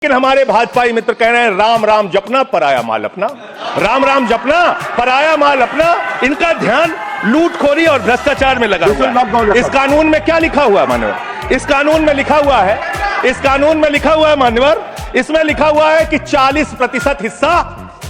लेकिन हमारे भाजपाई मित्र कह रहे हैं राम राम जपना पराया माल अपना, राम राम जपना पराया माल अपना। इनका ध्यान लूटखोरी और भ्रष्टाचार में लगा हुआ है। इस कानून में क्या लिखा हुआ है मान्यवर? इस कानून में लिखा हुआ है, इस कानून में लिखा हुआ है मान्यवर, इसमें लिखा हुआ है कि 40% हिस्सा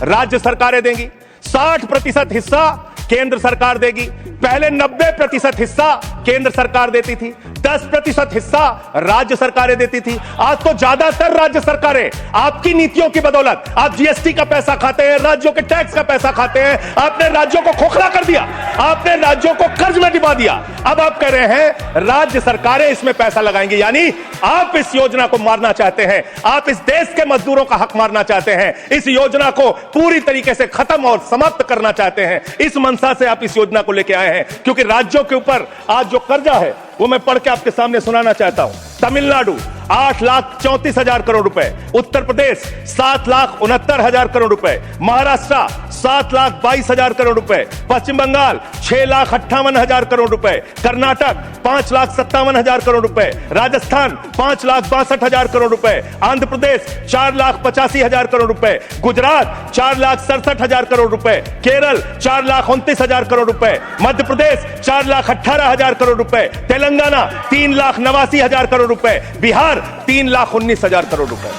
राज्य सरकारें देंगी, 60% हिस्सा केंद्र सरकार देगी। पहले 90% हिस्सा केंद्र सरकार देती थी, 10% हिस्सा राज्य सरकारें देती थी। आज तो ज्यादातर राज्य सरकारें आपकी नीतियों की बदौलत, आप जीएसटी का पैसा खाते हैं, राज्यों के टैक्स का पैसा खाते हैं, आपने राज्यों को खोखला कर दिया, आपने राज्यों को कर्ज में डुबा दिया। अब आप कह रहे हैं राज्य सरकारें इसमें पैसा लगाएंगी, यानी आप इस योजना को मारना चाहते हैं, आप इस देश के मजदूरों का हक मारना चाहते हैं, इस योजना को पूरी तरीके से खत्म और समाप्त करना चाहते हैं। इस मनसा से आप इस योजना को लेकर आए हैं, क्योंकि राज्यों के ऊपर आज जो कर्जा है वो मैं पढ़ के आपके सामने सुनाना चाहता हूं। तमिलनाडु 8,34,000 करोड़ रुपए, उत्तर प्रदेश 7,69,000 करोड़ रुपए, महाराष्ट्र 7,22,000 करोड़ रुपए, पश्चिम बंगाल 6,58,000 करोड़ रुपए, कर्नाटक 5,57,000 करोड़ रुपए, राजस्थान 5,62,000 करोड़ रुपए, आंध्र प्रदेश 4,85,000 करोड़ रुपए, गुजरात 4,67,000 करोड़ रुपए, केरल 4,29,000 करोड़ रुपए, मध्य प्रदेश 4,18,000 करोड़ रुपए, तेलंगाना 3,89,000 करोड़ रुपए, बिहार 3,19,000 करोड़ रुपए।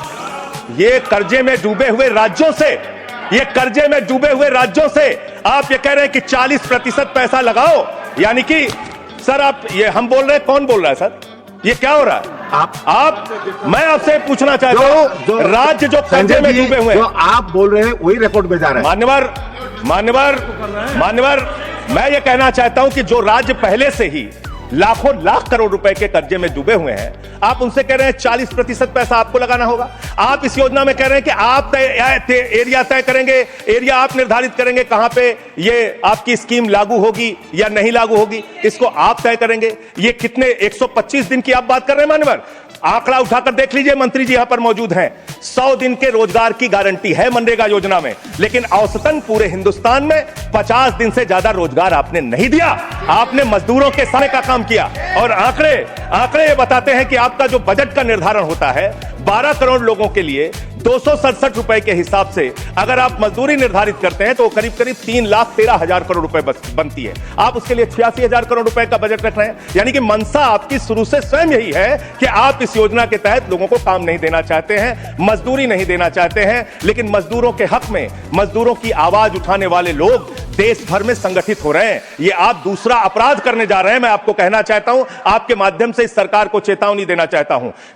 ये कर्जे में डूबे हुए राज्यों से, ये कर्जे में डूबे हुए राज्यों से आप ये कह रहे हैं कि 40% पैसा लगाओ, यानी कि सर आप ये हम बोल रहे हैं, कौन बोल रहा है सर? ये क्या हो रहा है? आप मैं आपसे पूछना चाहता हूं, राज्य जो कर्जे में डूबे हुए हैं, जो आप बोल रहे हैं वही रिकॉर्ड में जा रहा है। मान्यवर मैं ये कहना चाहता हूं कि जो राज्य पहले से ही लाखों लाख करोड़ रुपए के कर्जे में डूबे हुए हैं, आप उनसे कह रहे हैं 40% पैसा आपको लगाना होगा। आप इस योजना में कह रहे हैं कि आप एरिया तय करेंगे, एरिया आप निर्धारित करेंगे कहां पे ये आपकी स्कीम लागू होगी या नहीं लागू होगी, इसको आप तय करेंगे। ये कितने 125 दिन की आप बात कर रहे हैं मान्यवर? आंकड़ा उठाकर देख लीजिए, मंत्री जी यहां पर मौजूद हैं। 100 दिन के रोजगार की गारंटी है मनरेगा योजना में, लेकिन औसतन पूरे हिंदुस्तान में 50 दिन से ज्यादा रोजगार आपने नहीं दिया। आपने मजदूरों के समय का काम किया, और आंकड़े ये बताते हैं कि आपका जो बजट का निर्धारण होता है 12 करोड़ लोगों के लिए 267 रुपए के हिसाब से अगर आप मजदूरी निर्धारित करते हैं तो करीब 3,13,000 करोड़ रुपए बनती है। आप उसके लिए 86,000 करोड़ रुपए का बजट रख रहे हैं, यानी कि मनसा आपकी शुरू से स्वयं यही है कि आप इस योजना के तहत लोगों को काम नहीं देना चाहते हैं, मजदूरी नहीं देना चाहते हैं। लेकिन मजदूरों के हक में मजदूरों की आवाज उठाने वाले लोग देश भर में संगठित हो रहे हैं। ये आप दूसरा अपराध करने जा रहे हैं। मैं आपको कहना चाहता हूं, आपके माध्यम से इस सरकार को चेतावनी देना चाहता हूं।